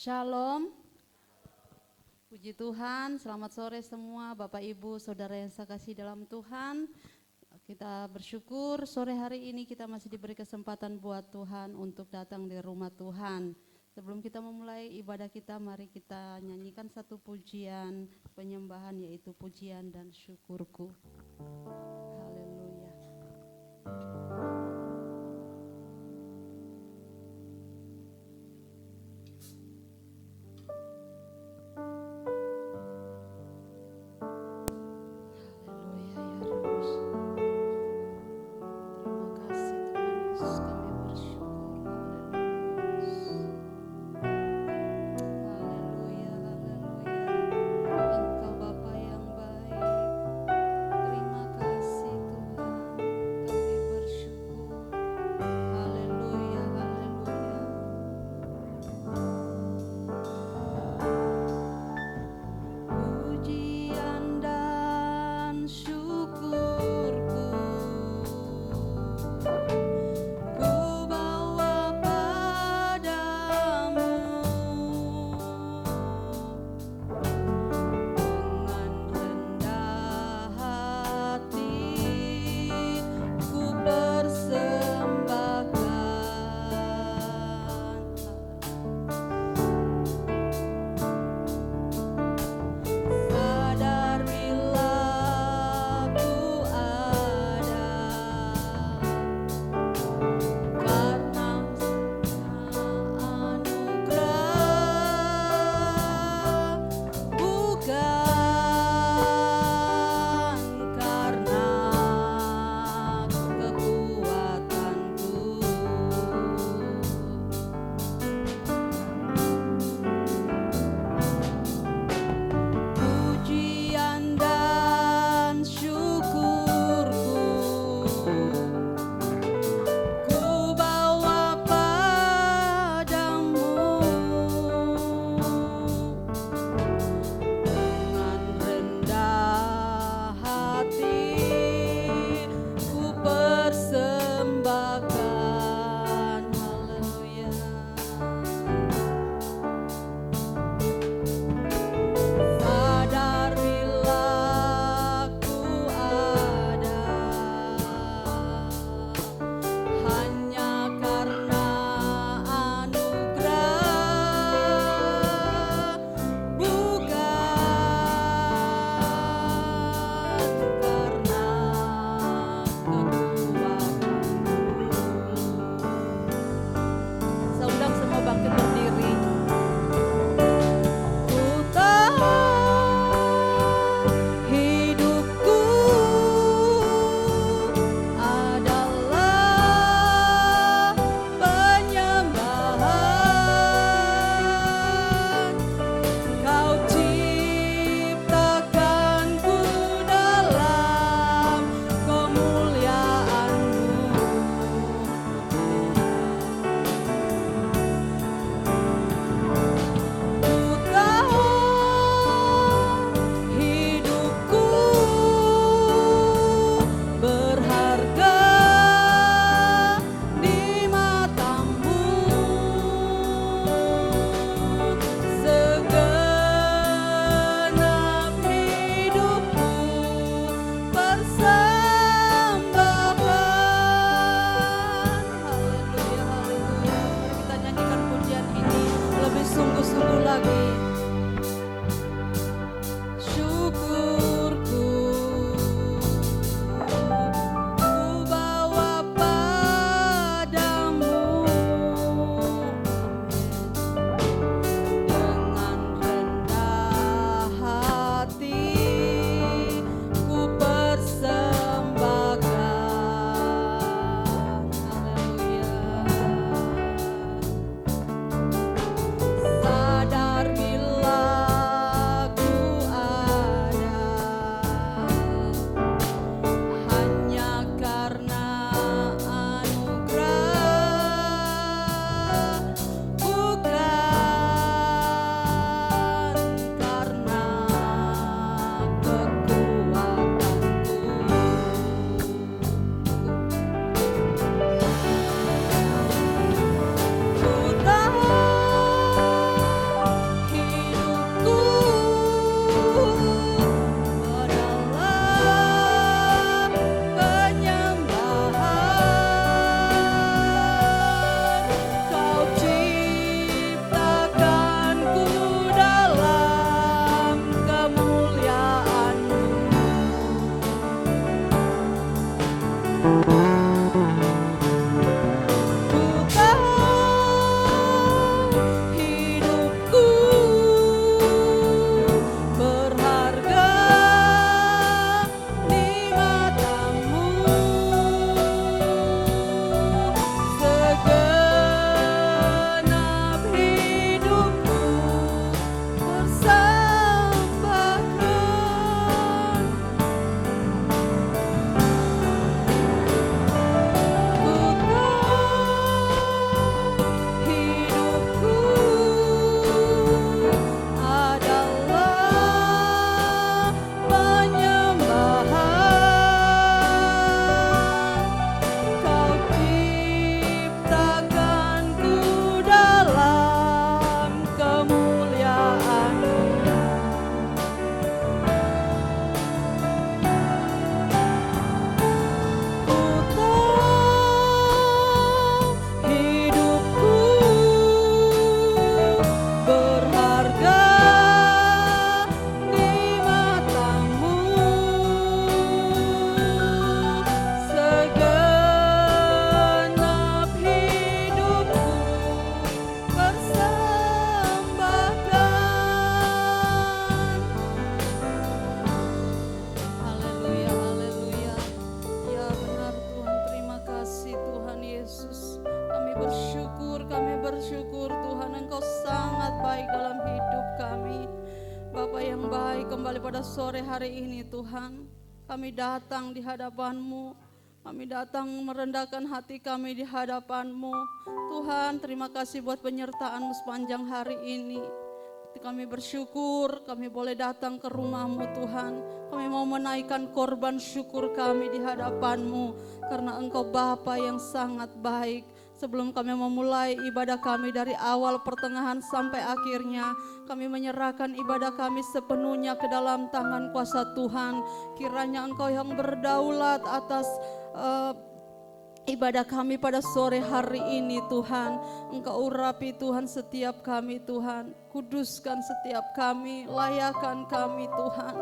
Shalom, puji Tuhan, selamat sore semua Bapak Ibu Saudara yang saya kasih dalam Tuhan. Kita bersyukur sore hari ini kita masih diberi kesempatan buat Tuhan untuk datang di rumah Tuhan. Sebelum kita memulai ibadah kita, mari kita nyanyikan satu pujian penyembahan, yaitu pujian dan syukurku. Haleluya. Terima kasih Tuhan, kami bersyukur. sore hari ini Tuhan. Kami datang di hadapan-Mu. Kami datang merendahkan hati kami di hadapan-Mu. Tuhan, terima kasih buat penyertaan-Mu sepanjang hari ini. Kami bersyukur kami boleh datang ke rumah-Mu Tuhan. Kami mau menaikkan korban syukur kami di hadapan-Mu. Karena Engkau Bapa yang sangat baik. Sebelum kami memulai ibadah kami dari awal pertengahan sampai akhirnya, kami menyerahkan ibadah kami sepenuhnya ke dalam tangan kuasa Tuhan. Kiranya Engkau yang berdaulat atas ibadah kami pada sore hari ini Tuhan. Engkau urapi Tuhan setiap kami Tuhan. Kuduskan setiap kami, layakan kami Tuhan.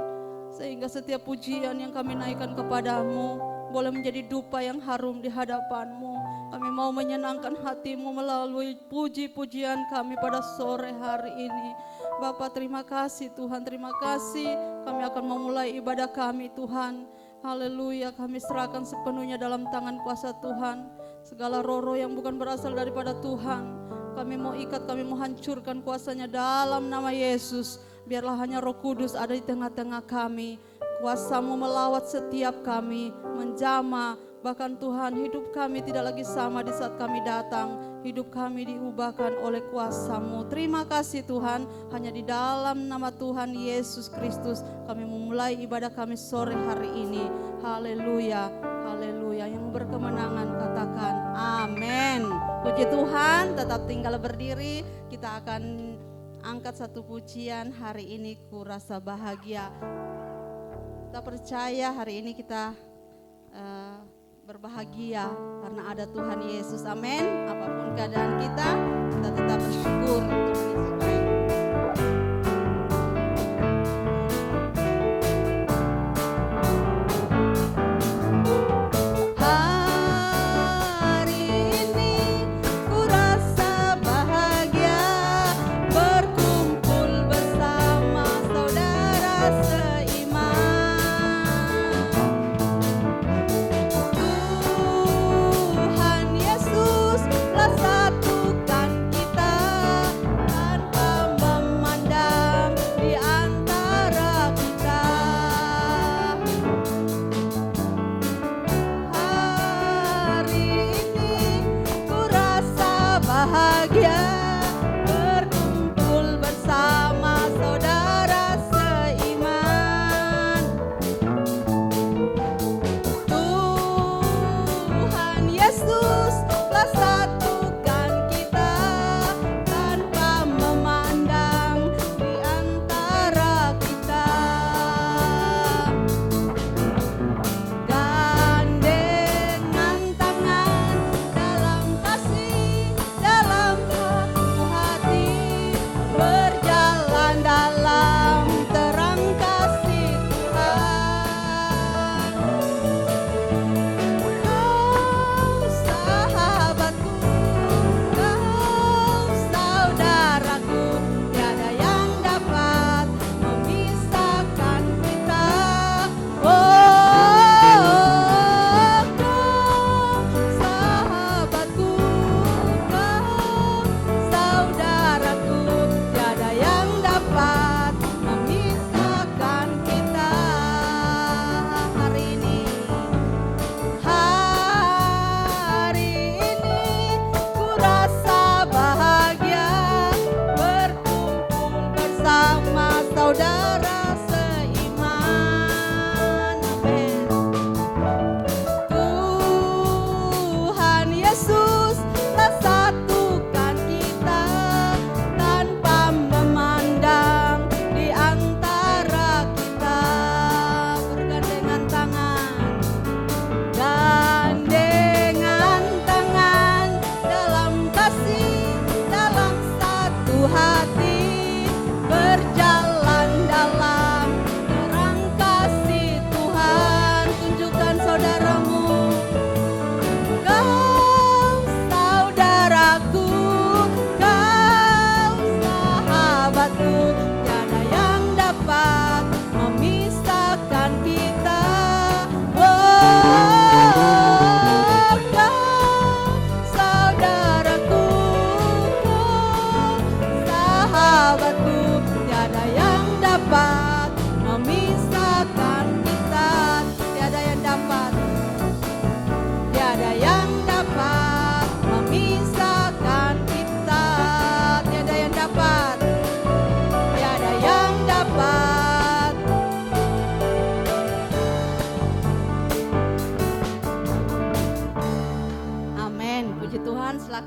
Sehingga setiap pujian yang kami naikkan kepadamu boleh menjadi dupa yang harum di hadapanmu. Kami mau menyenangkan hatimu melalui puji-pujian kami pada sore hari ini. Bapa, terima kasih Tuhan, terima kasih. Kami akan memulai ibadah kami Tuhan. Haleluya, kami serahkan sepenuhnya dalam tangan kuasa Tuhan. Segala roh-roh yang bukan berasal daripada Tuhan, kami mau ikat, kami mau hancurkan kuasanya dalam nama Yesus. Biarlah hanya Roh Kudus ada di tengah-tengah kami. Kuasa-Mu melawat setiap kami, menjamah. Bahkan Tuhan, hidup kami tidak lagi sama di saat kami datang. Hidup kami diubahkan oleh kuasa-Mu. Terima kasih Tuhan, hanya di dalam nama Tuhan Yesus Kristus kami memulai ibadah kami sore hari ini. Haleluya, haleluya. Yang berkemenangan katakan amin. Puji Tuhan, tetap tinggal berdiri. Kita akan angkat satu pujian hari ini, Ku Rasa Bahagia. Kita percaya hari ini kita berbahagia karena ada Tuhan Yesus. Amin. Apapun keadaan kita tetap bersyukur. Tuhan Yesus baik. Tuhan Yesus, satukan kita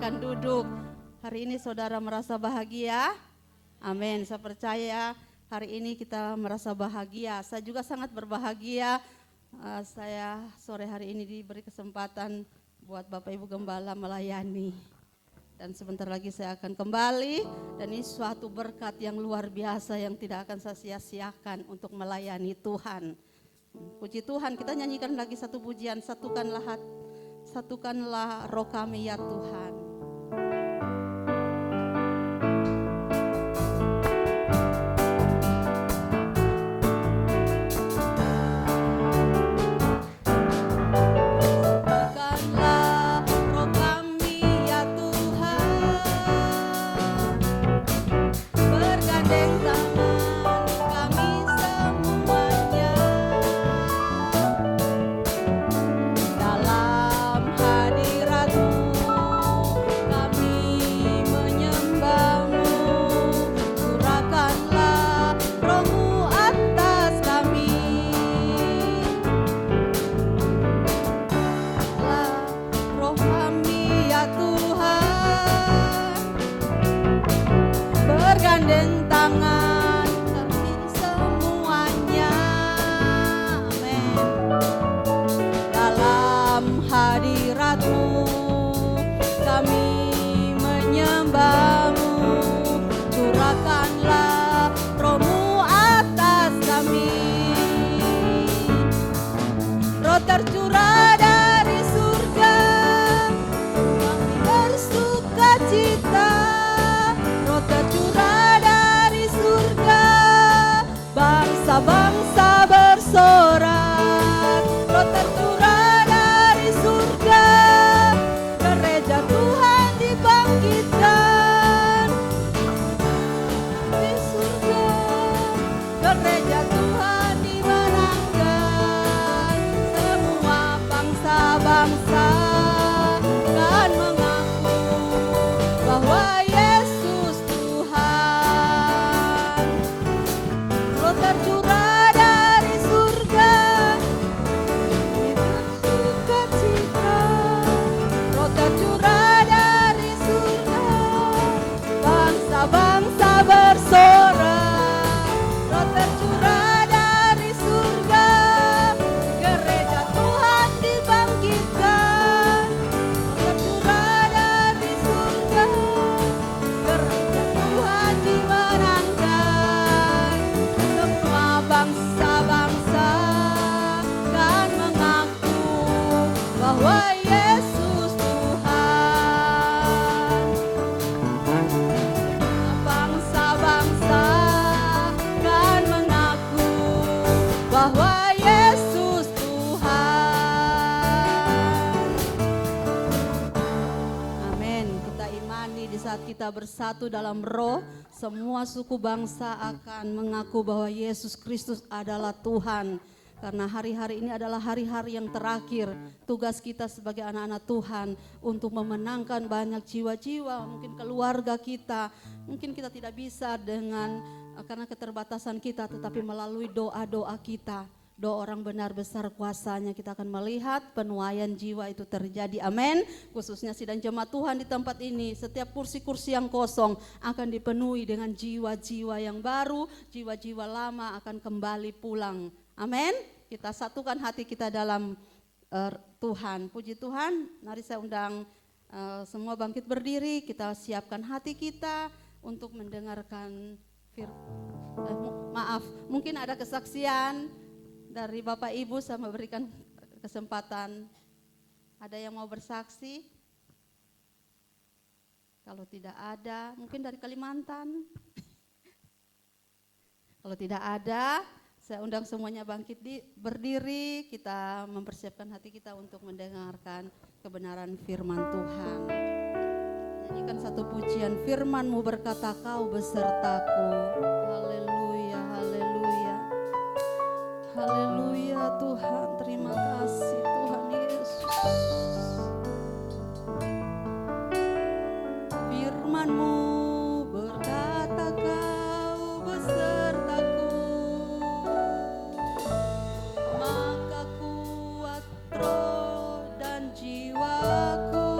silakan duduk. Hari ini saudara merasa bahagia? Amin. Saya percaya hari ini kita merasa bahagia. Saya juga sangat berbahagia. Saya sore hari ini diberi kesempatan buat Bapak Ibu Gembala melayani. Dan sebentar lagi saya akan kembali, dan ini suatu berkat yang luar biasa yang tidak akan saya sia-siakan untuk melayani Tuhan. Puji Tuhan, kita nyanyikan lagi satu pujian, satukanlah roh kami ya Tuhan. Tercurah dari surga, kami bersuka cita. Roh tercurah dari surga, bangsa-bangsa bersorak. Roh tercurah dari surga, gereja Tuhan dibangkitkan. Di surga, gereja Tuhan dimenangkan. Bangsa kan mengaku bahwa Yesus Tuhan. Roh tercurah dari surga, bersuka cita. Roh tercurah dari surga, bangsa-bangsa bersorak. Roh tercurah dari surga, gereja Tuhan dibangkitkan. Tercurah dari surga, gereja Tuhan dimenangkan. Semua bangsa-bangsa kan mengaku bahwa Yesus Tuhan. Bangsa-bangsa kan mengaku bahwa Yesus Tuhan. Amin. Kita imani di saat kita bersatu dalam roh, semua suku bangsa akan mengaku bahwa Yesus Kristus adalah Tuhan. Karena hari-hari ini adalah hari-hari yang terakhir. Tugas kita sebagai anak-anak Tuhan untuk memenangkan banyak jiwa-jiwa, mungkin keluarga kita. Mungkin kita tidak bisa karena keterbatasan kita, tetapi melalui doa-doa kita. Doa orang benar besar kuasanya, kita akan melihat penuaian jiwa itu terjadi. Amin. Khususnya sidang jemaat Tuhan di tempat ini, setiap kursi-kursi yang kosong akan dipenuhi dengan jiwa-jiwa yang baru, jiwa-jiwa lama akan kembali pulang. Amin. Kita satukan hati kita dalam Tuhan. Puji Tuhan. Mari saya undang semua bangkit berdiri. Kita siapkan hati kita untuk mendengarkan mungkin ada kesaksian dari Bapak Ibu. Saya memberikan kesempatan. Ada yang mau bersaksi? Kalau tidak ada, mungkin dari Kalimantan. Kalau tidak ada, saya undang semuanya bangkit berdiri. Kita mempersiapkan hati kita untuk mendengarkan kebenaran firman Tuhan. Nyanyikan satu pujian. Firman-Mu berkata, Kau besertaku. Haleluya, haleluya. Haleluya Tuhan, terima kasih Tuhan Yesus. Firman-Mu berkata, Kau besertaku, maka kuat roh dan jiwaku.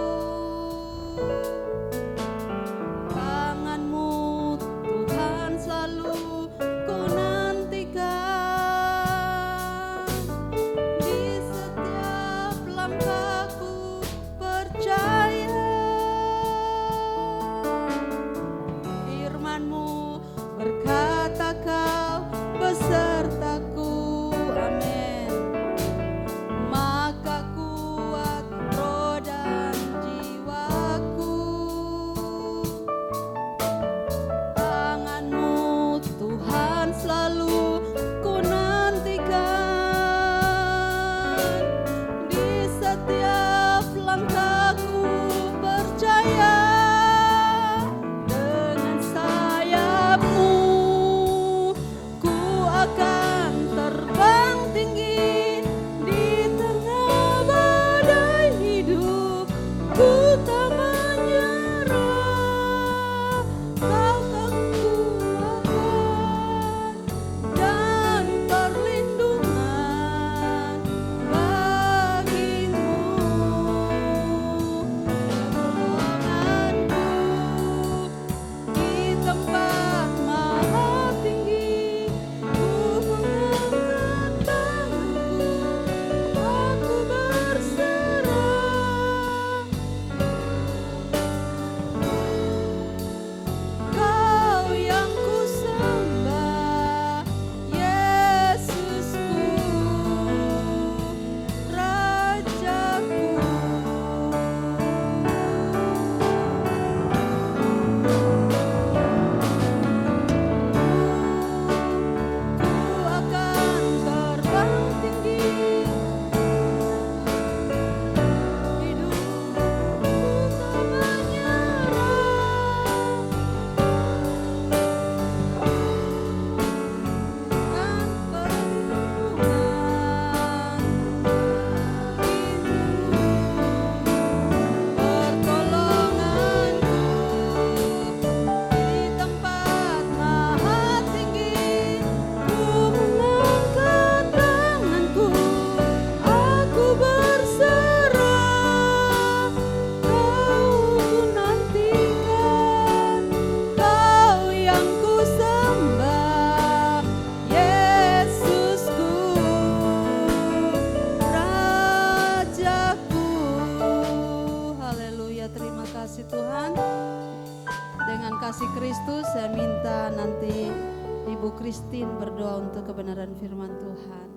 Christine berdoa untuk kebenaran firman Tuhan.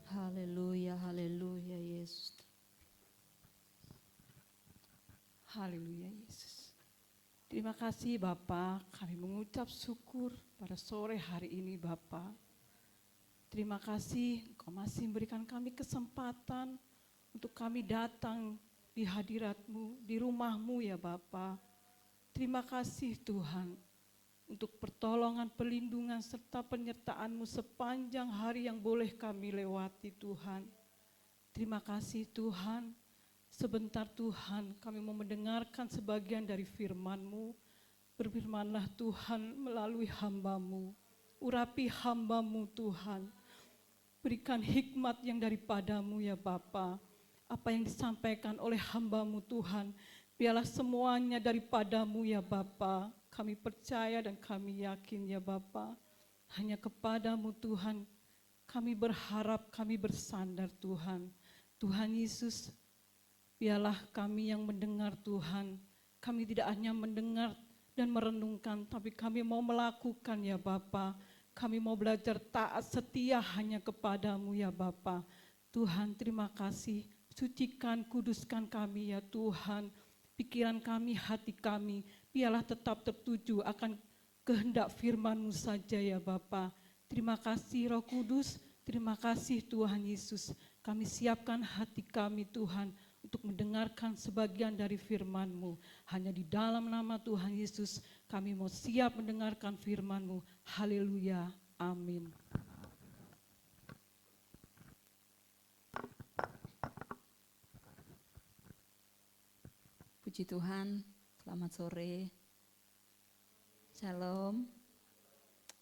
Haleluya, haleluya Yesus. Haleluya Yesus. Terima kasih Bapa, kami mengucap syukur pada sore hari ini Bapa. Terima kasih Engkau masih memberikan kami kesempatan untuk kami datang di hadirat-Mu, di rumah-Mu ya Bapa. Terima kasih Tuhan untuk pertolongan, perlindungan serta penyertaan-Mu sepanjang hari yang boleh kami lewati Tuhan. Terima kasih Tuhan. Sebentar Tuhan, kami mau mendengarkan sebagian dari firman-Mu. Berfirmanlah Tuhan melalui hamba-Mu. Urapi hamba-Mu Tuhan. Berikan hikmat yang daripada-Mu ya Bapa. Apa yang disampaikan oleh hamba-Mu Tuhan, biarlah semuanya daripada-Mu ya Bapa. Kami percaya dan kami yakin ya Bapa. Hanya kepada-Mu Tuhan, kami berharap, kami bersandar Tuhan. Tuhan Yesus, biarlah kami yang mendengar Tuhan. Kami tidak hanya mendengar dan merenungkan, tapi kami mau melakukan ya Bapa. Kami mau belajar taat setia hanya kepada-Mu ya Bapa. Tuhan terima kasih. Sucikan, kuduskan kami ya Tuhan. Pikiran kami, hati kami, biarlah tetap tertuju akan kehendak firman-Mu saja ya Bapa. Terima kasih Roh Kudus, terima kasih Tuhan Yesus. Kami siapkan hati kami Tuhan untuk mendengarkan sebagian dari firman-Mu. Hanya di dalam nama Tuhan Yesus kami mau siap mendengarkan firman-Mu. Haleluya, amin. Puji Tuhan, selamat sore. Shalom.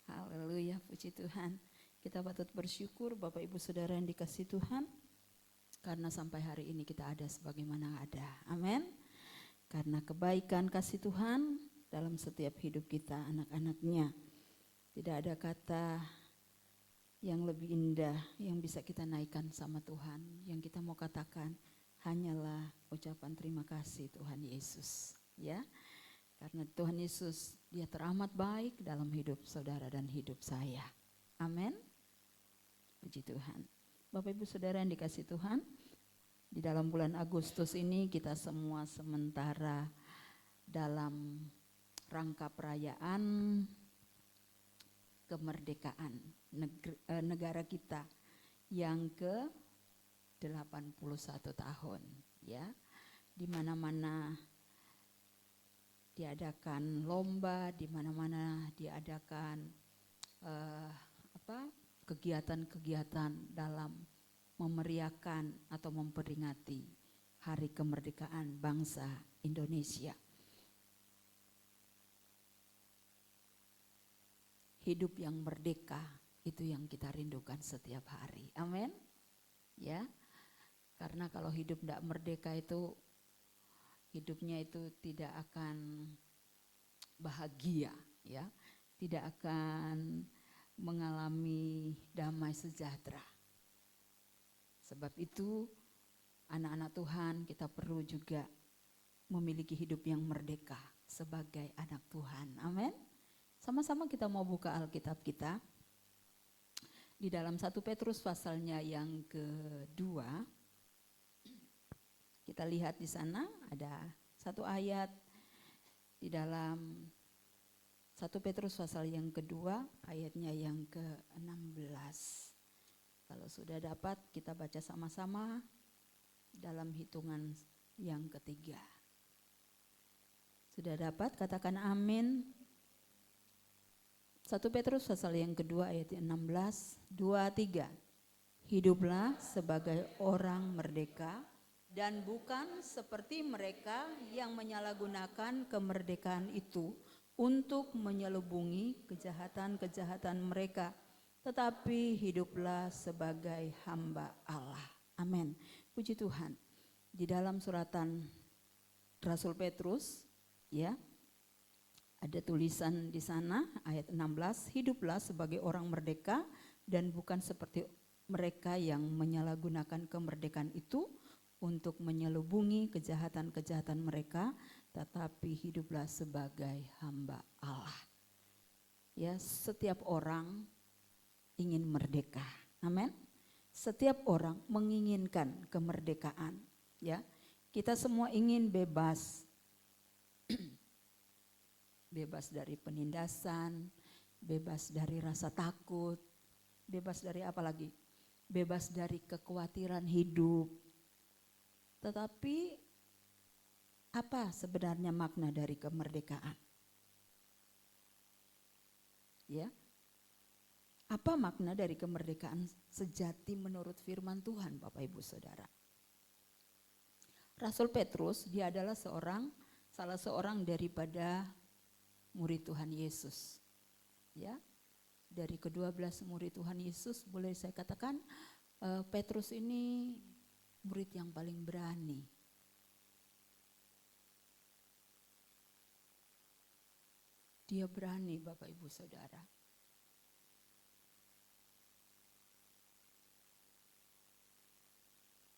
Haleluya, puji Tuhan. Kita patut bersyukur Bapak Ibu Saudara yang dikasihi Tuhan. Karena sampai hari ini kita ada sebagaimana ada. Amin. Karena kebaikan kasih Tuhan dalam setiap hidup kita anak-anaknya. Tidak ada kata yang lebih indah yang bisa kita naikkan sama Tuhan. Yang kita mau katakan hanyalah ucapan terima kasih Tuhan Yesus. Ya, karena Tuhan Yesus dia teramat baik dalam hidup saudara dan hidup saya. Amin. Puji Tuhan. Bapak Ibu Saudara yang dikasihi Tuhan, di dalam bulan Agustus ini kita semua sementara dalam rangka perayaan kemerdekaan negara kita yang ke-81 tahun, ya. Di mana-mana diadakan lomba, di mana-mana diadakan kegiatan-kegiatan dalam memeriahkan atau memperingati Hari Kemerdekaan Bangsa Indonesia. Hidup yang merdeka itu yang kita rindukan setiap hari. Amin. Ya. Karena kalau hidup tidak merdeka itu hidupnya itu tidak akan bahagia, ya. Tidak akan mengalami damai sejahtera. Sebab itu anak-anak Tuhan kita perlu juga memiliki hidup yang merdeka sebagai anak Tuhan. Amin. Sama-sama kita mau buka Alkitab kita di dalam 1 Petrus pasalnya yang kedua. Kita lihat di sana ada satu ayat di dalam 1 Petrus pasal yang kedua ayatnya yang ke-16. Kalau sudah dapat kita baca sama-sama dalam hitungan yang ketiga. Sudah dapat katakan amin. 1 Petrus pasal yang kedua ayat 16, 2, 3. Hiduplah sebagai orang merdeka dan bukan seperti mereka yang menyalahgunakan kemerdekaan itu untuk menyelubungi kejahatan-kejahatan mereka, tetapi hiduplah sebagai hamba Allah. Amin. Puji Tuhan. Di dalam suratan Rasul Petrus, ya, ada tulisan di sana ayat 16, hiduplah sebagai orang merdeka dan bukan seperti mereka yang menyalahgunakan kemerdekaan itu untuk menyelubungi kejahatan-kejahatan mereka, tetapi hiduplah sebagai hamba Allah. Ya, setiap orang ingin merdeka. Amin. Setiap orang menginginkan kemerdekaan, ya. Kita semua ingin bebas. Bebas dari penindasan, bebas dari rasa takut, bebas dari apa lagi? Bebas dari kekhawatiran hidup. Tetapi apa sebenarnya makna dari kemerdekaan? Ya. Apa makna dari kemerdekaan sejati menurut firman Tuhan, Bapak Ibu Saudara? Rasul Petrus, dia adalah salah seorang daripada murid Tuhan Yesus. Ya. Dari ke-12 murid Tuhan Yesus, boleh saya katakan Petrus ini murid yang paling berani. Dia berani, Bapak Ibu Saudara.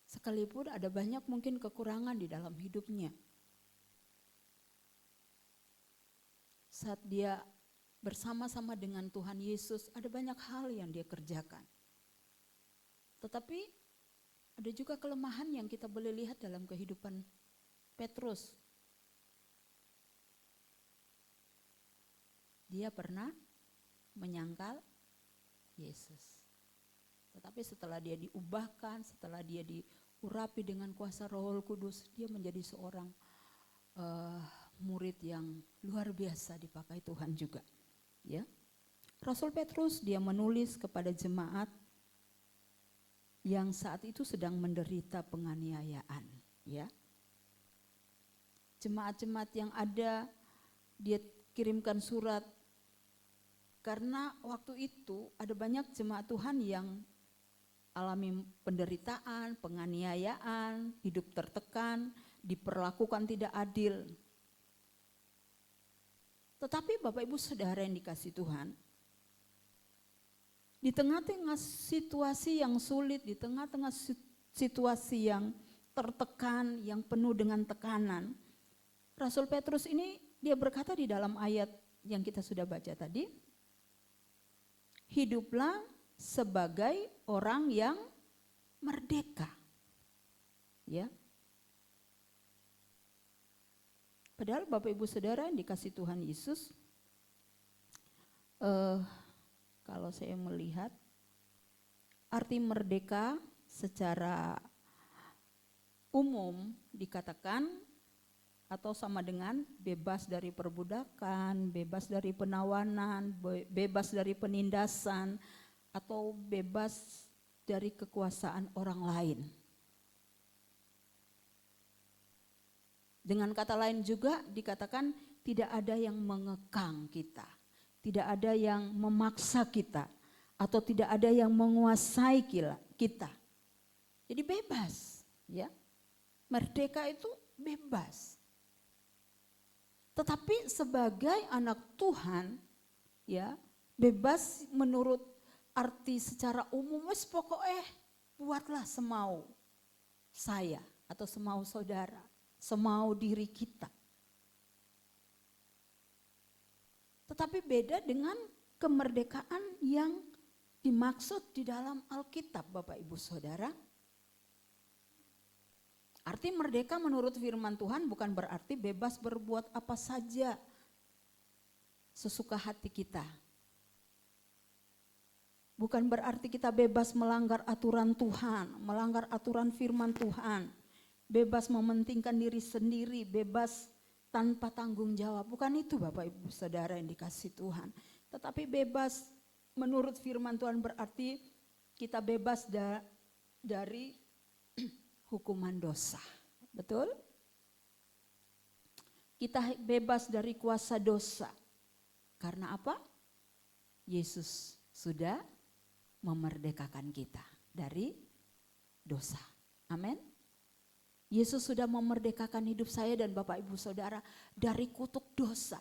Sekalipun ada banyak mungkin kekurangan di dalam hidupnya. Saat dia bersama-sama dengan Tuhan Yesus, ada banyak hal yang dia kerjakan. Tetapi ada juga kelemahan yang kita boleh lihat dalam kehidupan Petrus. Dia pernah menyangkal Yesus. Tetapi setelah dia diubahkan, setelah dia diurapi dengan kuasa Roh Kudus, dia menjadi seorang murid yang luar biasa dipakai Tuhan juga. Ya, Rasul Petrus dia menulis kepada jemaat yang saat itu sedang menderita penganiayaan. Ya, jemaat-jemaat yang ada dia kirimkan surat karena waktu itu ada banyak jemaat Tuhan yang alami penderitaan, penganiayaan, hidup tertekan, diperlakukan tidak adil. Tetapi Bapak Ibu Saudara yang dikasihi Tuhan, di tengah-tengah situasi yang sulit, di tengah-tengah situasi yang tertekan, yang penuh dengan tekanan, Rasul Petrus ini dia berkata di dalam ayat yang kita sudah baca tadi, hiduplah sebagai orang yang merdeka. Ya. Padahal Bapak Ibu Saudara yang dikasihi Tuhan Yesus, kalau saya melihat arti merdeka secara umum dikatakan atau sama dengan bebas dari perbudakan, bebas dari penawanan, bebas dari penindasan, atau bebas dari kekuasaan orang lain. Dengan kata lain juga dikatakan tidak ada yang mengekang kita, tidak ada yang memaksa kita, atau tidak ada yang menguasai kita. Jadi bebas, ya. Merdeka itu bebas. Tetapi sebagai anak Tuhan, ya, bebas menurut arti secara umum, wes pokoknya buatlah semau saya atau semau saudara, semau diri kita. Tetapi beda dengan kemerdekaan yang dimaksud di dalam Alkitab, Bapak Ibu Saudara. Arti merdeka menurut firman Tuhan bukan berarti bebas berbuat apa saja sesuka hati kita. Bukan berarti kita bebas melanggar aturan Tuhan, melanggar aturan firman Tuhan, bebas mementingkan diri sendiri, bebas tanpa tanggung jawab. Bukan itu Bapak Ibu Saudara yang dikasihi Tuhan. Tetapi bebas menurut firman Tuhan berarti kita bebas dari hukuman dosa. Betul? Kita bebas dari kuasa dosa. Karena apa? Yesus sudah memerdekakan kita dari dosa. Amin. Yesus sudah memerdekakan hidup saya dan Bapak Ibu Saudara dari kutuk dosa.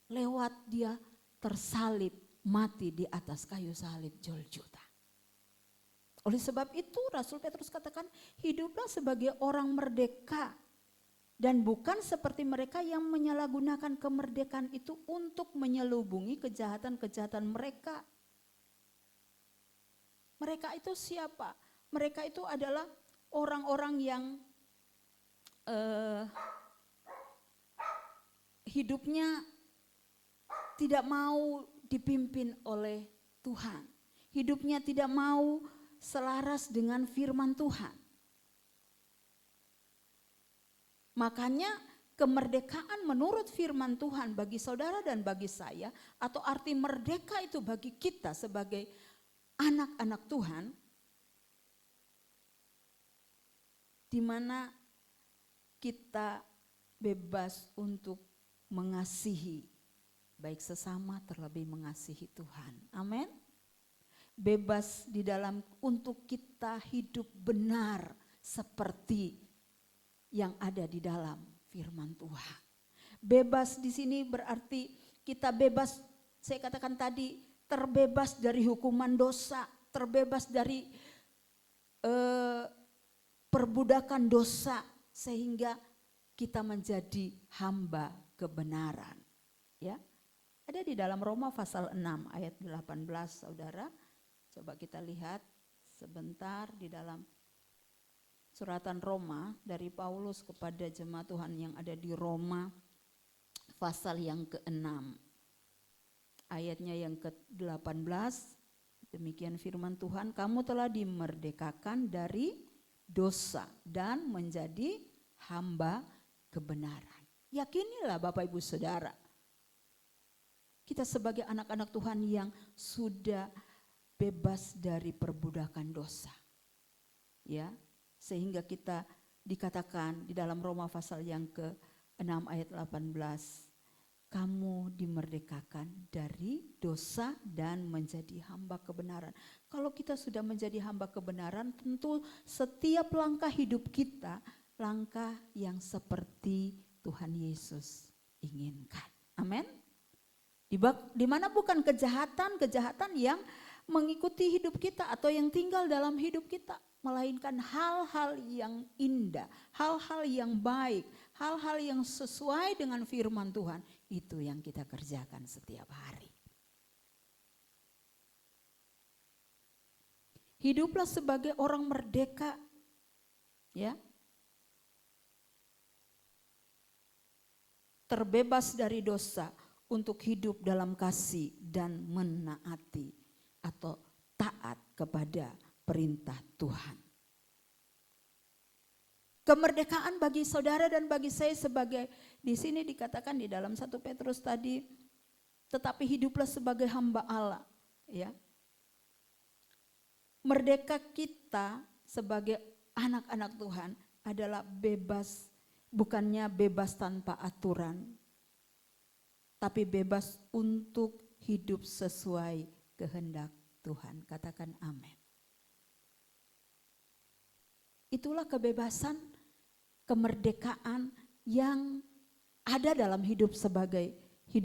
Lewat dia tersalib, mati di atas kayu salib Golgota. Oleh sebab itu Rasul Petrus katakan, hiduplah sebagai orang merdeka dan bukan seperti mereka yang menyalahgunakan kemerdekaan itu untuk menyelubungi kejahatan-kejahatan mereka. Mereka itu siapa? Mereka itu adalah orang-orang yang hidupnya tidak mau dipimpin oleh Tuhan. Hidupnya tidak mau selaras dengan firman Tuhan. Makanya kemerdekaan menurut firman Tuhan bagi saudara dan bagi saya, atau arti merdeka itu bagi kita sebagai anak-anak Tuhan, di mana kita bebas untuk mengasihi baik sesama, terlebih mengasihi Tuhan. Amin. Bebas di dalam untuk kita hidup benar seperti yang ada di dalam firman Tuhan. Bebas di sini berarti kita bebas, saya katakan tadi, terbebas dari hukuman dosa, terbebas dari perbudakan dosa, sehingga kita menjadi hamba kebenaran. Ya, ada di dalam Roma pasal 6 ayat 18, saudara. Coba kita lihat sebentar di dalam suratan Roma dari Paulus kepada jemaat Tuhan yang ada di Roma pasal yang ke-6. Ayatnya yang ke-18, demikian firman Tuhan, kamu telah dimerdekakan dari dosa dan menjadi hamba kebenaran. Yakinilah Bapak Ibu Saudara, kita sebagai anak-anak Tuhan yang sudah bebas dari perbudakan dosa. Ya, sehingga kita dikatakan di dalam Roma pasal yang ke-6 ayat 18, kamu dimerdekakan dari dosa dan menjadi hamba kebenaran. Kalau kita sudah menjadi hamba kebenaran, tentu setiap langkah hidup kita langkah yang seperti Tuhan Yesus inginkan. Amin. Di mana bukan kejahatan yang mengikuti hidup kita atau yang tinggal dalam hidup kita, melainkan hal-hal yang indah, hal-hal yang baik, hal-hal yang sesuai dengan firman Tuhan, itu yang kita kerjakan setiap hari. Hiduplah sebagai orang merdeka, ya, terbebas dari dosa untuk hidup dalam kasih dan menaati atau taat kepada perintah Tuhan. Kemerdekaan bagi saudara dan bagi saya sebagai, di sini dikatakan di dalam 1 Petrus tadi, tetapi hiduplah sebagai hamba Allah, ya. Merdeka kita sebagai anak-anak Tuhan adalah bebas, bukannya bebas tanpa aturan, tapi bebas untuk hidup sesuai kehendak Tuhan. Katakan amin. Itulah kebebasan, kemerdekaan yang ada dalam hidup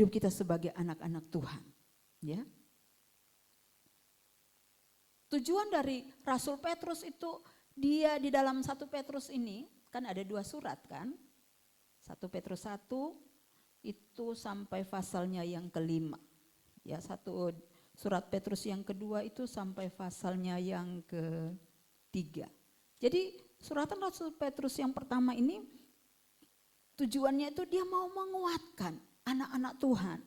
kita sebagai anak-anak Tuhan. Ya. Tujuan dari Rasul Petrus itu, dia di dalam 1 Petrus ini kan ada 2 surat kan. 1 Petrus 1 itu sampai pasalnya yang ke-5. Ya, surat Petrus yang kedua itu sampai pasalnya yang ke-3. Jadi suratan Rasul Petrus yang pertama ini tujuannya itu dia mau menguatkan anak-anak Tuhan.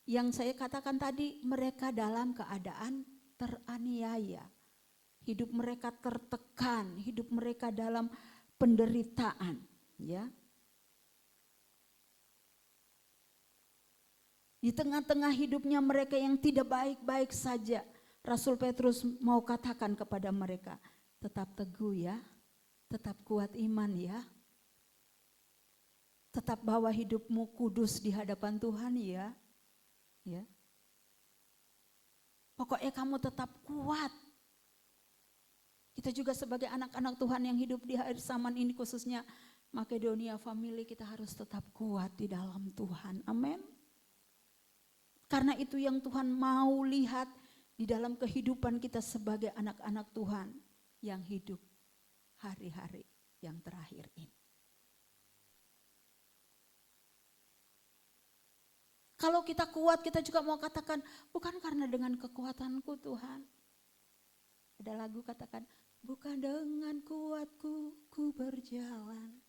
Yang saya katakan tadi, mereka dalam keadaan teraniaya. Hidup mereka tertekan, hidup mereka dalam penderitaan, ya. Di tengah-tengah hidupnya mereka yang tidak baik-baik saja, Rasul Petrus mau katakan kepada mereka, tetap teguh ya, tetap kuat iman ya. Tetap bawa hidupmu kudus di hadapan Tuhan ya. Ya. Pokoknya kamu tetap kuat. Kita juga sebagai anak-anak Tuhan yang hidup di akhir zaman ini, khususnya Makedonia Family, kita harus tetap kuat di dalam Tuhan. Amin. Karena itu yang Tuhan mau lihat di dalam kehidupan kita sebagai anak-anak Tuhan. yang hidup hari-hari yang terakhir ini. Kalau kita kuat, kita juga mau katakan, bukan karena dengan kekuatanku Tuhan. Ada lagu katakan, bukan dengan kuatku ku berjalan.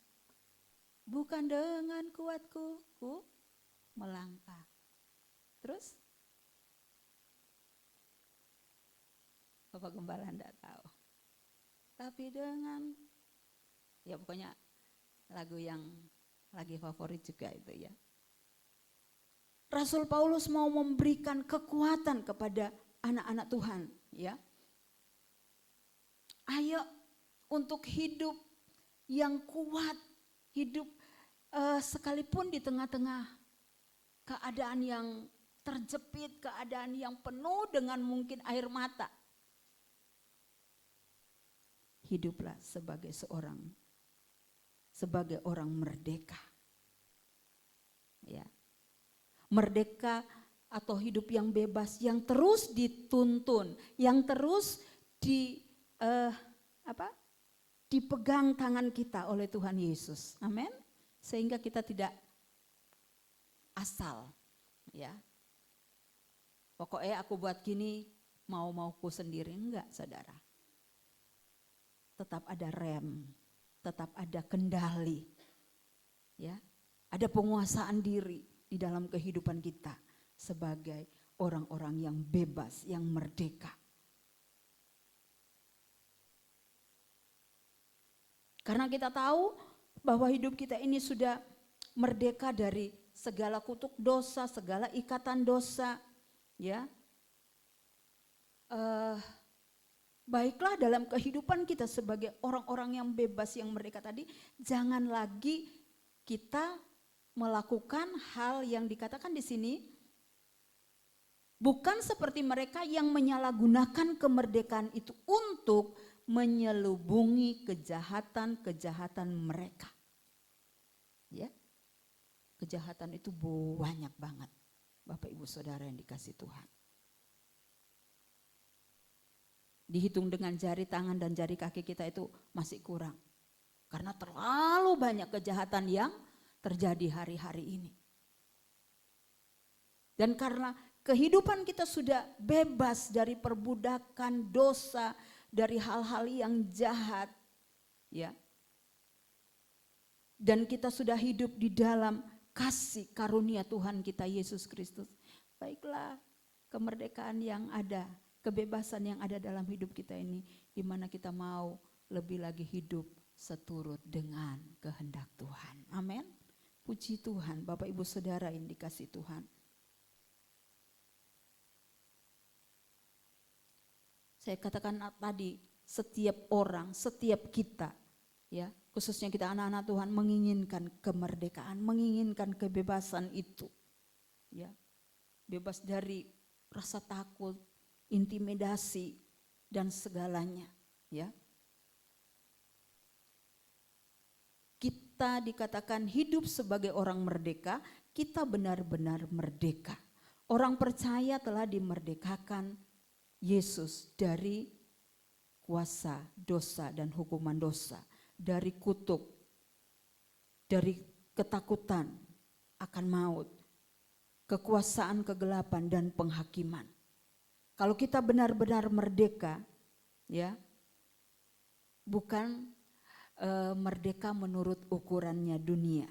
Bukan dengan kuatku ku melangkah. Terus? Bapak Gembala enggak tahu. Tapi dengan, ya pokoknya lagu yang lagi favorit juga itu ya. Rasul Paulus mau memberikan kekuatan kepada anak-anak Tuhan, ya. Ayo untuk hidup yang kuat, hidup sekalipun di tengah-tengah keadaan yang terjepit, keadaan yang penuh dengan mungkin air mata. Hiduplah sebagai orang merdeka. Ya. Merdeka atau hidup yang bebas, yang terus dituntun, yang terus dipegang tangan kita oleh Tuhan Yesus. Amin. Sehingga kita tidak asal, ya. Pokoknya aku buat gini, mau-mauku sendiri, enggak, saudara. Tetap ada rem, tetap ada kendali, ya. Ada penguasaan diri di dalam kehidupan kita sebagai orang-orang yang bebas, yang merdeka. Karena kita tahu bahwa hidup kita ini sudah merdeka dari segala kutuk dosa, segala ikatan dosa, ya. Baiklah dalam kehidupan kita sebagai orang-orang yang bebas, yang merdeka tadi, jangan lagi kita melakukan hal yang dikatakan di sini, bukan seperti mereka yang menyalahgunakan kemerdekaan itu untuk menyelubungi kejahatan-kejahatan mereka. Ya. Kejahatan itu banyak banget, Bapak Ibu Saudara yang dikasih Tuhan. Dihitung dengan jari tangan dan jari kaki kita itu masih kurang. Karena terlalu banyak kejahatan yang terjadi hari-hari ini. Dan karena kehidupan kita sudah bebas dari perbudakan dosa, dari hal-hal yang jahat, ya. Dan kita sudah hidup di dalam kasih karunia Tuhan kita Yesus Kristus. Baiklah, kemerdekaan yang ada, kebebasan yang ada dalam hidup kita ini, di mana kita mau lebih lagi hidup seturut dengan kehendak Tuhan. Amin. Puji Tuhan, Bapak Ibu Saudara yang dikasih Tuhan. Saya katakan tadi, setiap orang, setiap kita, ya, khususnya kita anak-anak Tuhan, menginginkan kemerdekaan, menginginkan kebebasan itu, ya, bebas dari rasa takut, intimidasi dan segalanya, ya. Kita dikatakan hidup sebagai orang merdeka, kita benar-benar merdeka. Orang percaya telah dimerdekakan Yesus dari kuasa dosa dan hukuman dosa, dari kutuk, dari ketakutan akan maut, kekuasaan kegelapan dan penghakiman. Kalau kita benar-benar merdeka, ya, bukan merdeka menurut ukurannya dunia,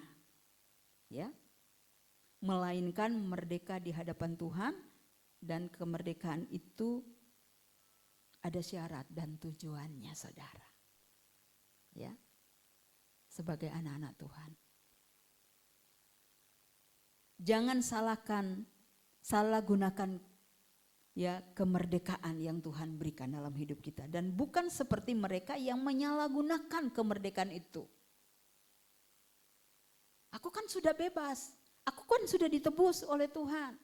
ya, melainkan merdeka di hadapan Tuhan, dan kemerdekaan itu ada syarat dan tujuannya, saudara, ya, sebagai anak-anak Tuhan. Jangan salah gunakan, ya, kemerdekaan yang Tuhan berikan dalam hidup kita, dan bukan seperti mereka yang menyalahgunakan kemerdekaan itu. Aku kan sudah bebas, aku kan sudah ditebus oleh Tuhan.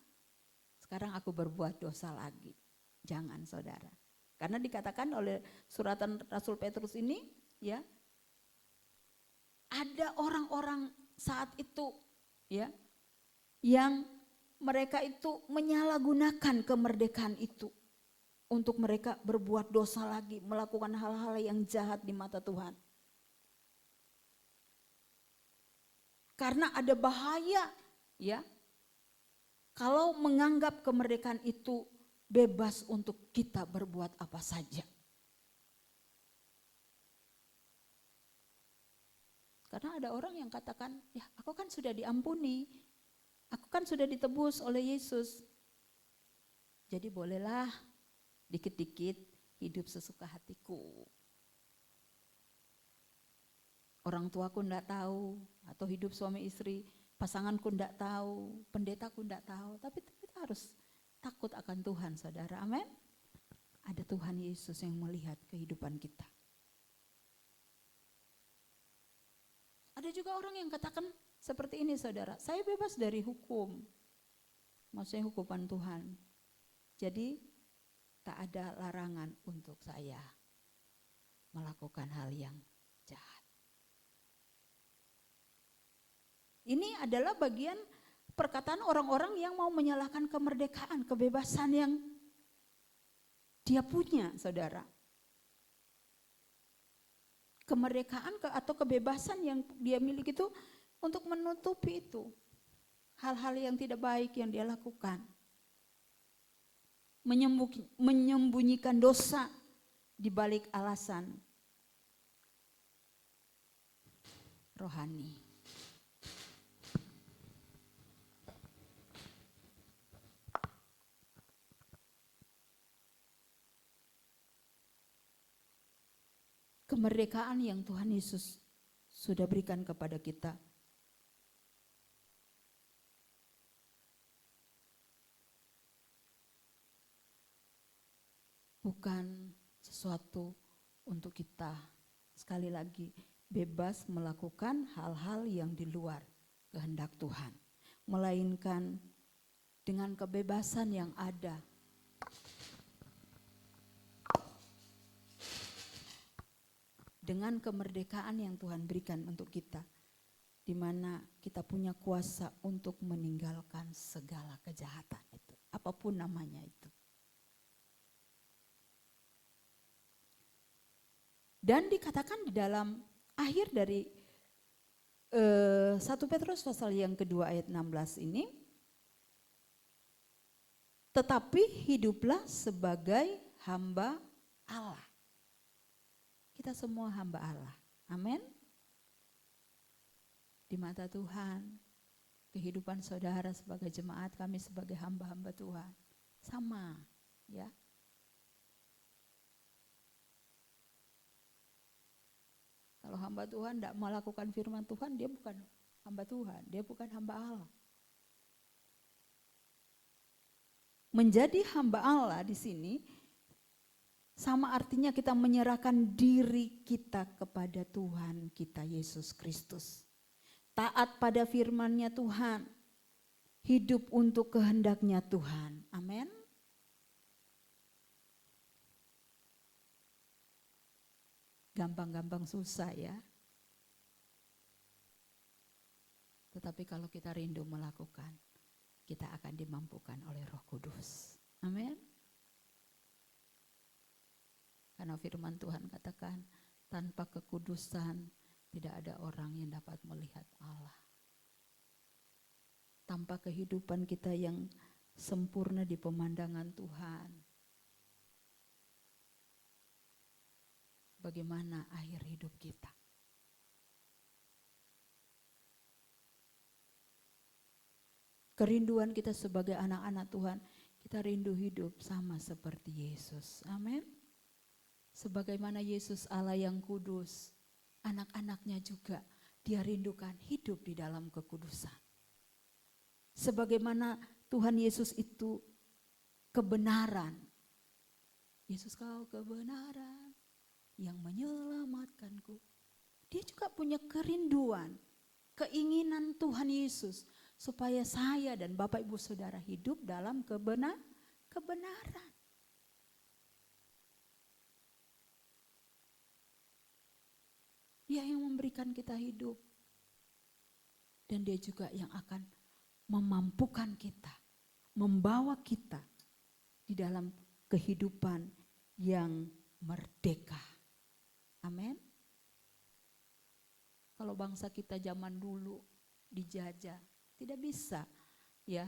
Sekarang aku berbuat dosa lagi. Jangan, saudara. Karena dikatakan oleh suratan Rasul Petrus ini, ya, ada orang-orang saat itu, ya, yang mereka itu menyalahgunakan kemerdekaan itu untuk mereka berbuat dosa lagi, melakukan hal-hal yang jahat di mata Tuhan. Karena ada bahaya, ya. Kalau menganggap kemerdekaan itu bebas untuk kita berbuat apa saja. Karena ada orang yang katakan, ya aku kan sudah diampuni, aku kan sudah ditebus oleh Yesus. Jadi bolehlah dikit-dikit hidup sesuka hatiku. Orang tuaku enggak tahu, atau hidup suami istri, pasanganku enggak tahu, pendetaku enggak tahu. Tapi kita harus takut akan Tuhan, saudara. Amin. Ada Tuhan Yesus yang melihat kehidupan kita. Ada juga orang yang katakan seperti ini, saudara, saya bebas dari hukum. Maksudnya hukuman Tuhan. Jadi tak ada larangan untuk saya melakukan hal yang jahat. Ini adalah bagian perkataan orang-orang yang mau menyalahkan kemerdekaan, kebebasan yang dia punya, saudara. Kemerdekaan atau kebebasan yang dia miliki itu untuk menutupi itu. Hal-hal yang tidak baik yang dia lakukan. Menyembunyikan dosa di balik alasan rohani. Kemerdekaan yang Tuhan Yesus sudah berikan kepada kita bukan sesuatu untuk kita, sekali lagi, bebas melakukan hal-hal yang di luar kehendak Tuhan, melainkan dengan kebebasan yang ada dengan kemerdekaan yang Tuhan berikan untuk kita, di mana kita punya kuasa untuk meninggalkan segala kejahatan itu, apapun namanya itu. Dan dikatakan di dalam akhir dari 1 Petrus pasal yang kedua ayat 16 ini, tetapi hiduplah sebagai hamba Allah. Kita semua hamba Allah. Amin. Di mata Tuhan, kehidupan saudara sebagai jemaat, kami sebagai hamba-hamba Tuhan sama, ya. Kalau hamba Tuhan tidak melakukan firman Tuhan, dia bukan hamba Tuhan, dia bukan hamba Allah. Menjadi hamba Allah di sini sama artinya kita menyerahkan diri kita kepada Tuhan kita Yesus Kristus. Taat pada firman-Nya Tuhan, hidup untuk kehendak-Nya Tuhan. Amin. Gampang-gampang susah ya. Tetapi kalau kita rindu melakukan, kita akan dimampukan oleh Roh Kudus. Amin. Karena firman Tuhan katakan, tanpa kekudusan tidak ada orang yang dapat melihat Allah. Tanpa kehidupan kita yang sempurna di pemandangan Tuhan, bagaimana akhir hidup kita? Kerinduan kita sebagai anak-anak Tuhan, kita rindu hidup sama seperti Yesus. Amin. Sebagaimana Yesus Allah yang kudus, anak-anaknya juga dia rindukan hidup di dalam kekudusan. Sebagaimana Tuhan Yesus itu kebenaran. Yesus kau kebenaran yang menyelamatkanku. Dia juga punya kerinduan, keinginan Tuhan Yesus supaya saya dan Bapak Ibu Saudara hidup dalam kebenaran. Dia yang memberikan kita hidup. Dan dia juga yang akan memampukan kita, membawa kita di dalam kehidupan yang merdeka. Amin. Kalau bangsa kita zaman dulu dijajah, tidak bisa ya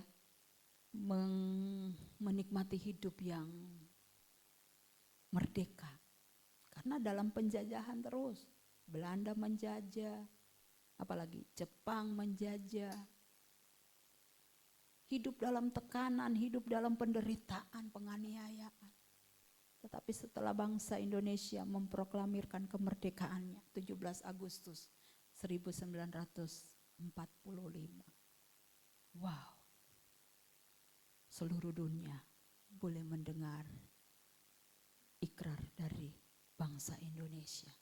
menikmati hidup yang merdeka. Karena dalam penjajahan terus, Belanda menjajah, apalagi Jepang menjajah. Hidup dalam tekanan, hidup dalam penderitaan, penganiayaan. Tetapi setelah bangsa Indonesia memproklamirkan kemerdekaannya 17 Agustus 1945. Wow. Seluruh dunia boleh mendengar ikrar dari bangsa Indonesia.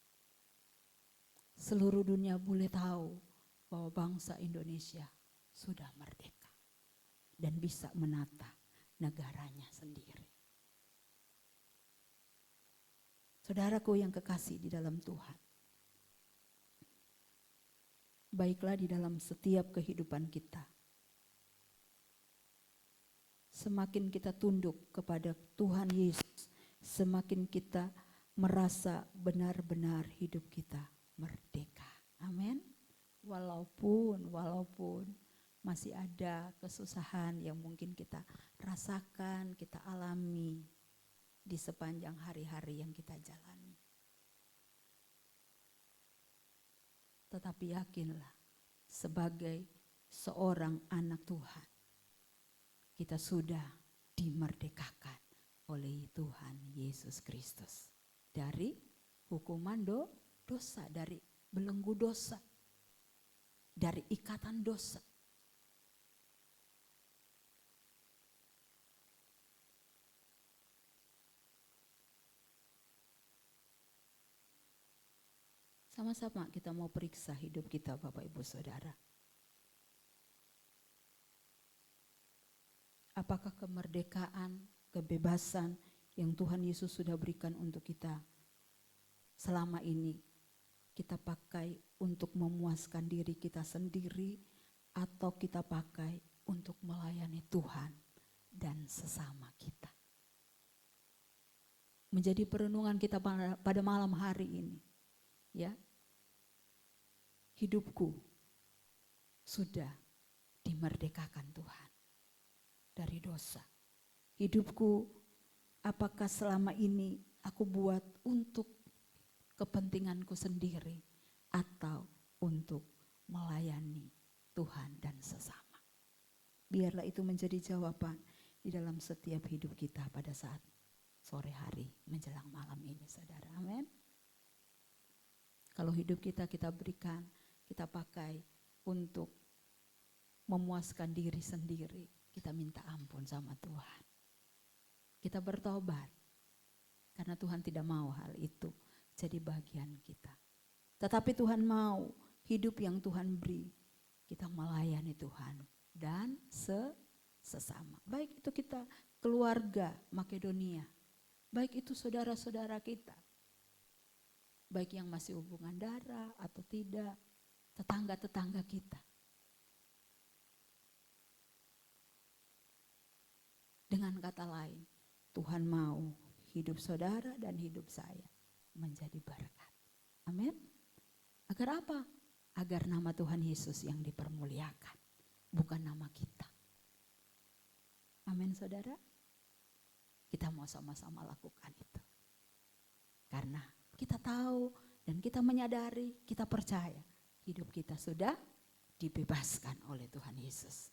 Seluruh dunia boleh tahu bahwa bangsa Indonesia sudah merdeka dan bisa menata negaranya sendiri. Saudaraku yang kekasih di dalam Tuhan, baiklah di dalam setiap kehidupan kita, semakin kita tunduk kepada Tuhan Yesus, semakin kita merasa benar-benar hidup kita merdeka. Amin. Walaupun masih ada kesusahan yang mungkin kita rasakan, kita alami di sepanjang hari-hari yang kita jalani. Tetapi yakinlah, sebagai seorang anak Tuhan, kita sudah dimerdekakan oleh Tuhan Yesus Kristus dari hukuman dosa, dari belenggu dosa, dari ikatan dosa. Sama-sama kita mau periksa hidup kita, Bapak Ibu Saudara. Apakah kemerdekaan, kebebasan yang Tuhan Yesus sudah berikan untuk kita selama ini kita pakai untuk memuaskan diri kita sendiri, atau kita pakai untuk melayani Tuhan dan sesama kita? Menjadi perenungan kita pada malam hari ini. Ya, hidupku sudah dimerdekakan Tuhan dari dosa. Hidupku, apakah selama ini aku buat untuk kepentinganku sendiri atau untuk melayani Tuhan dan sesama? Biarlah itu menjadi jawaban di dalam setiap hidup kita pada saat sore hari menjelang malam ini, saudara. Amin. Kalau hidup kita berikan, kita pakai untuk memuaskan diri sendiri, kita minta ampun sama Tuhan. Kita bertobat, karena Tuhan tidak mau hal itu jadi bagian kita. Tetapi Tuhan mau hidup yang Tuhan beri, kita melayani Tuhan dan sesama. Baik itu kita keluarga Makedonia, baik itu saudara-saudara kita, baik yang masih hubungan darah atau tidak, tetangga-tetangga kita. Dengan kata lain, Tuhan mau hidup saudara dan hidup saya menjadi berkat. Amin. Agar apa? Agar nama Tuhan Yesus yang dipermuliakan, bukan nama kita. Amin, saudara. Kita mau sama-sama lakukan itu. Karena kita tahu dan kita menyadari, kita percaya hidup kita sudah dibebaskan oleh Tuhan Yesus.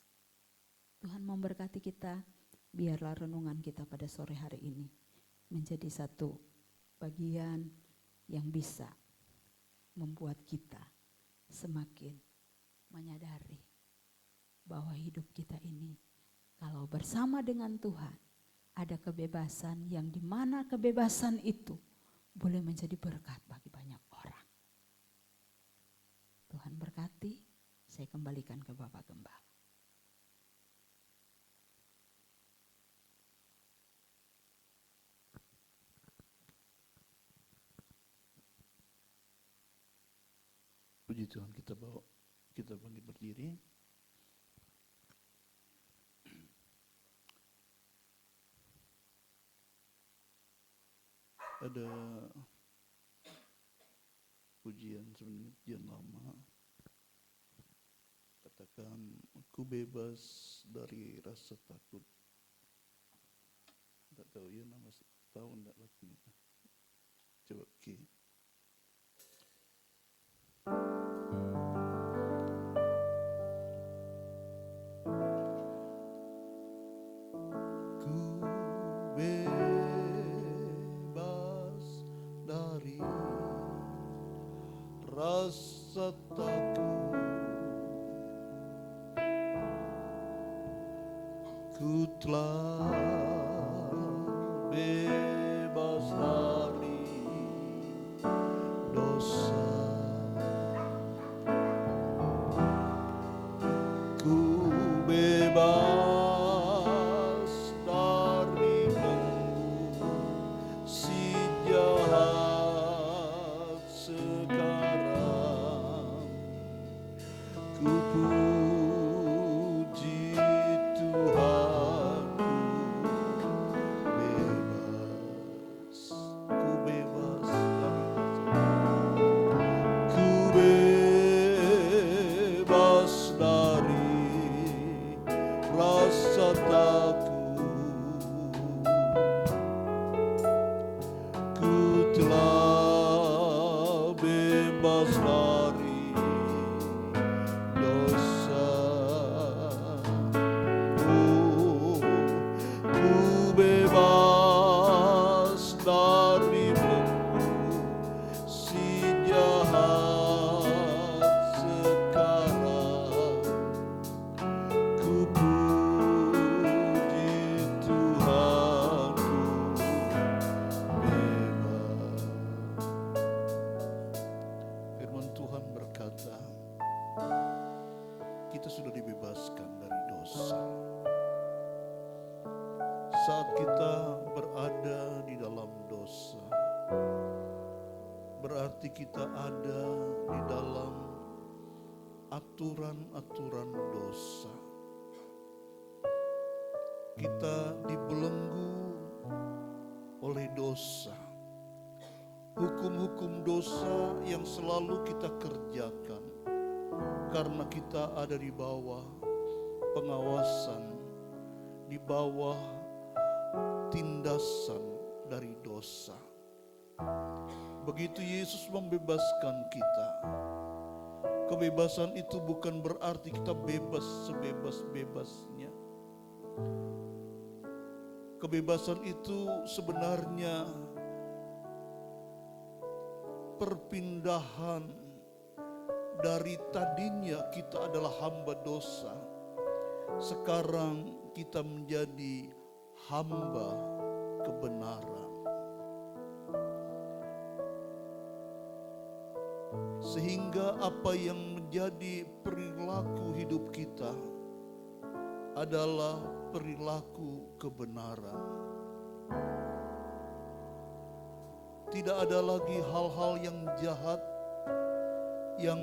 Tuhan memberkati kita, biarlah renungan kita pada sore hari ini menjadi satu bagian yang bisa membuat kita semakin menyadari bahwa hidup kita ini kalau bersama dengan Tuhan ada kebebasan, yang dimana kebebasan itu boleh menjadi berkat bagi banyak orang. Tuhan berkati, saya kembalikan ke Bapak Gembala. Puji Tuhan, kita bangkit berdiri. Ada pujian, sebenarnya pujian lama. Katakan, aku bebas dari rasa takut. Tak tahu ya nama, tahu enggak lagunya. Coba Ki. Ku bebas dari rasa takut. Ku telah bebas dari dosa. Ku bebas dari belenggu si jahat sekarang. Ku puji Tuhanku, bebas, ku bebas dari rasa takut. Ku telah bebas dari dosa. Ku bebas dari belenggu si jahat sekarang. Ku puji Tuhanku, bebas. Firman Tuhan berkata, kita sudah dibebaskan dari dosa. Saat kita berada di dalam dosa, berarti kita ada di dalam aturan-aturan dosa. Kita dibelenggu oleh dosa. Hukum-hukum dosa yang selalu kita kerjakan karena kita ada di bawah pengawasan, di bawah tindasan dari dosa. Begitu Yesus membebaskan kita, kebebasan itu bukan berarti kita bebas sebebas-bebasnya. Kebebasan itu sebenarnya perpindahan dari tadinya kita adalah hamba dosa, sekarang kita menjadi hamba kebenaran. Sehingga apa yang menjadi perilaku hidup kita adalah perilaku kebenaran. Tidak ada lagi hal-hal yang jahat yang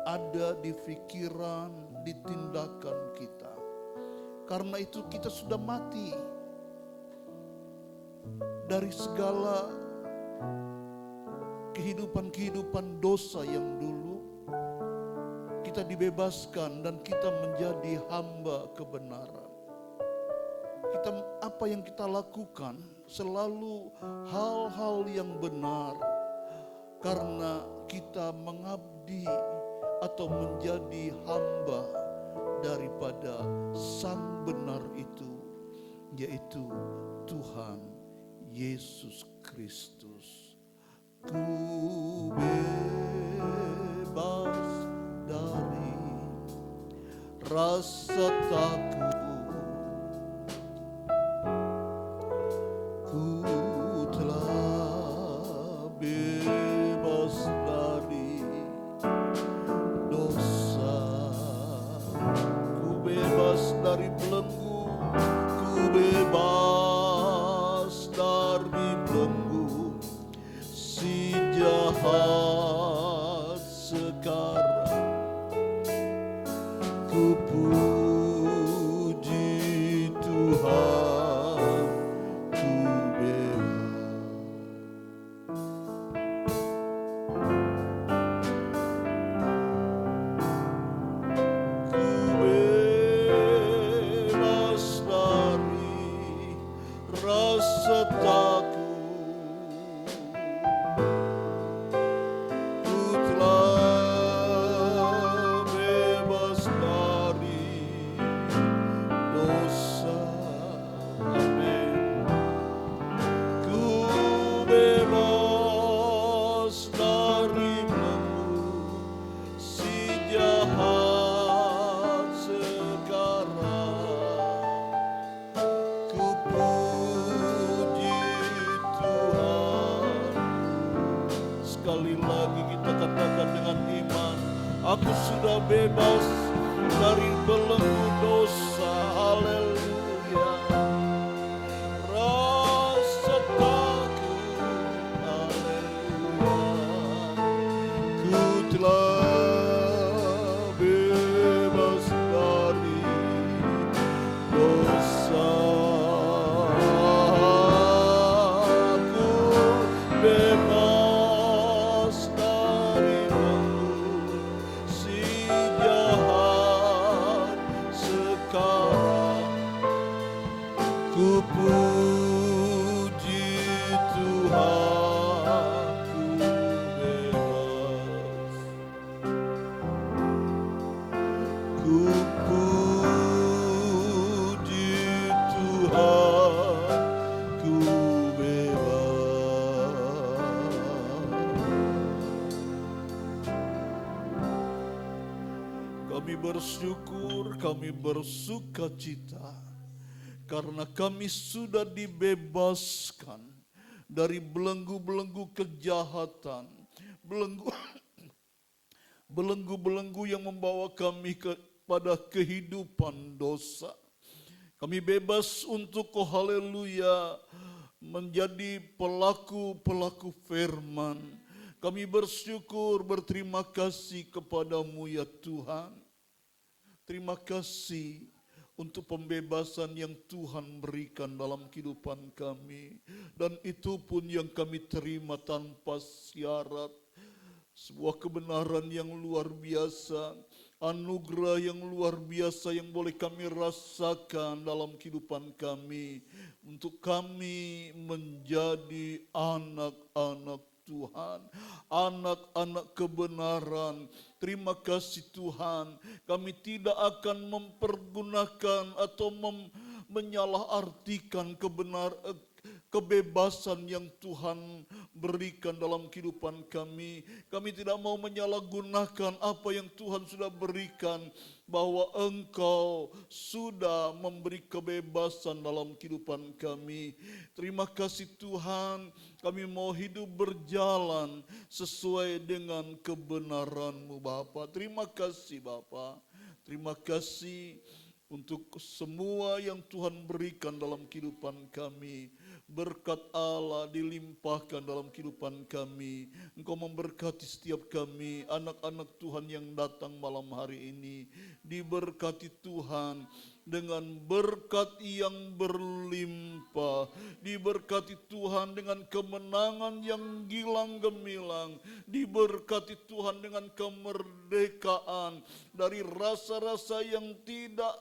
ada di pikiran, di tindakan kita. Karena itu kita sudah mati dari segala kehidupan-kehidupan dosa yang dulu. Kita dibebaskan dan kita menjadi hamba kebenaran. Apa yang kita lakukan selalu hal-hal yang benar, karena kita mengabdi atau menjadi hamba daripada Sang benar itu, yaitu Tuhan Yesus Kristus. Ku bebas dari rasa takut. Ku telah bebas dari dosa. Ku bebas dari belenggu. Ku bebas dari belenggu si jahat sekarang. Ku puji Sekali lagi kita katakan dengan iman, aku sudah bebas dari belenggu dosa. Haleluya. Rasa takut, haleluya. Ku telah bebas dari dosa. Ku bebas dari belenggu si jahat. Sekarang ku puji Tuhan, ku bebas. Ku puji Tuhan, ku bebas. Kami bersyukur, kami bersuka cita karena kami sudah dibebaskan dari belenggu-belenggu kejahatan, belenggu-belenggu yang membawa kami kepada kehidupan dosa. Kami bebas untuk, oh haleluya, menjadi pelaku-pelaku firman. Kami bersyukur, berterima kasih kepadamu ya Tuhan. Terima kasih untuk pembebasan yang Tuhan berikan dalam kehidupan kami. Dan itu pun yang kami terima tanpa syarat. Sebuah kebenaran yang luar biasa, anugerah yang luar biasa yang boleh kami rasakan dalam kehidupan kami. Untuk kami menjadi anak-anak Tuhan, anak-anak kebenaran. Terima kasih Tuhan, kami tidak akan mempergunakan atau menyalahartikan kebebasan yang Tuhan berikan dalam kehidupan kami. Kami tidak mau menyalahgunakan apa yang Tuhan sudah berikan, bahwa Engkau sudah memberi kebebasan dalam kehidupan kami. Terima kasih Tuhan, kami mau hidup berjalan sesuai dengan kebenaran-Mu Bapa. Terima kasih Bapa. Terima kasih untuk semua yang Tuhan berikan dalam kehidupan kami. Berkat Allah dilimpahkan dalam kehidupan kami. Engkau memberkati setiap kami, anak-anak Tuhan yang datang malam hari ini. Diberkati Tuhan dengan berkat yang berlimpah. Diberkati Tuhan dengan kemenangan yang gilang gemilang. Diberkati Tuhan dengan kemerdekaan dari rasa-rasa yang tidak,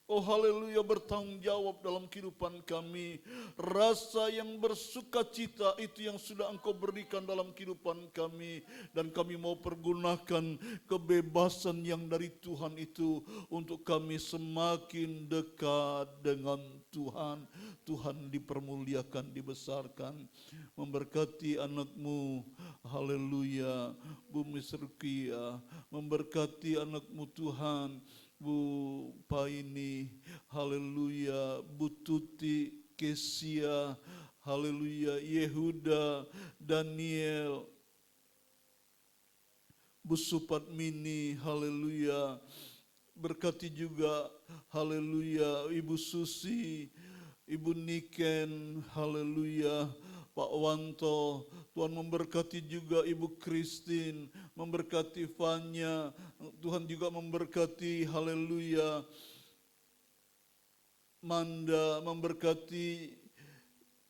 oh haleluya, bertanggung jawab dalam kehidupan kami. Rasa yang bersuka cita itu yang sudah Engkau berikan dalam kehidupan kami. Dan kami mau pergunakan kebebasan yang dari Tuhan itu untuk kami semakin dekat dengan Tuhan. Tuhan dipermuliakan, dibesarkan. Memberkati anak-Mu, haleluya, Bu Misrukia. Memberkati anak-Mu Tuhan, Bu Paini, haleluya, Bu Tuti, Kesia, haleluya, Yehuda, Daniel, Bu Supat Mini, haleluya. Berkati juga, haleluya, Ibu Susi, Ibu Niken, haleluya, Pak Wanto. Tuhan memberkati juga Ibu Christine, memberkati Fanya. Tuhan juga memberkati, haleluya, Manda, memberkati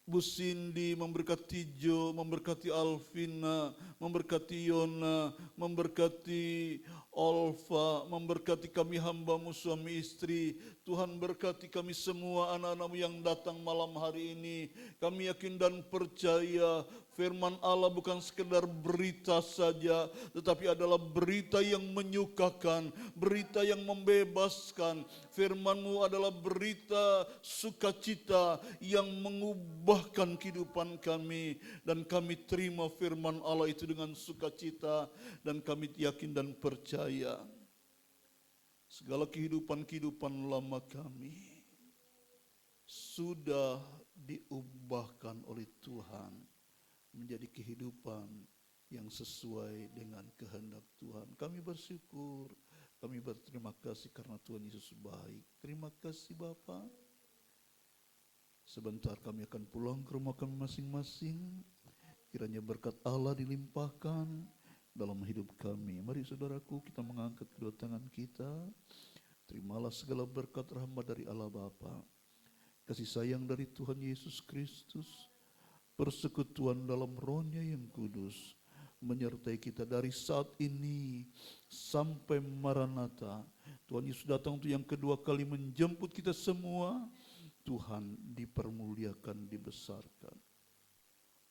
Bu Cindy, memberkati Jo, memberkati Alvina, memberkati Yona, memberkati Olva, memberkati kami hamba-Mu suami istri. Tuhan berkati kami semua anak-anak-Mu yang datang malam hari ini. Kami yakin dan percaya firman Allah bukan sekedar berita saja, tetapi adalah berita yang menyukakan, berita yang membebaskan. Firman-Mu adalah berita sukacita yang mengubahkan kehidupan kami. Dan kami terima firman Allah itu dengan sukacita, dan kami yakin dan percaya segala kehidupan-kehidupan lama kami sudah diubahkan oleh Tuhan menjadi kehidupan yang sesuai dengan kehendak Tuhan. Kami bersyukur, kami berterima kasih karena Tuhan Yesus baik. Terima kasih Bapa. Sebentar kami akan pulang ke rumah kami masing-masing. Kiranya berkat Allah dilimpahkan dalam hidup kami. Mari saudaraku, kita mengangkat kedua tangan kita. Terimalah segala berkat rahmat dari Allah Bapa, kasih sayang dari Tuhan Yesus Kristus, persekutuan dalam Roh-Nya yang kudus, menyertai kita dari saat ini sampai Maranatha. Tuhan Yesus datang untuk yang kedua kali menjemput kita semua. Tuhan dipermuliakan, dibesarkan.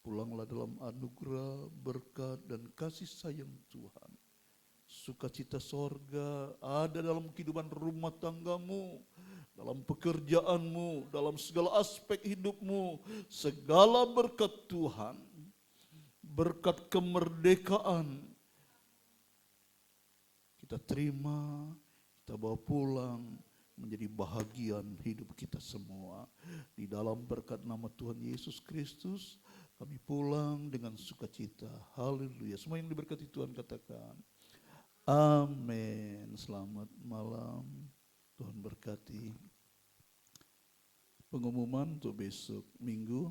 Pulanglah dalam anugerah, berkat, dan kasih sayang Tuhan. Sukacita sorga ada dalam kehidupan rumah tanggamu, dalam pekerjaanmu, dalam segala aspek hidupmu. Segala berkat Tuhan, berkat kemerdekaan, kita terima, kita bawa pulang, menjadi bahagian hidup kita semua. Di dalam berkat nama Tuhan Yesus Kristus, kami pulang dengan sukacita. Haleluya. Semua yang diberkati Tuhan katakan amin. Selamat malam. Tuhan berkati. Pengumuman untuk besok Minggu.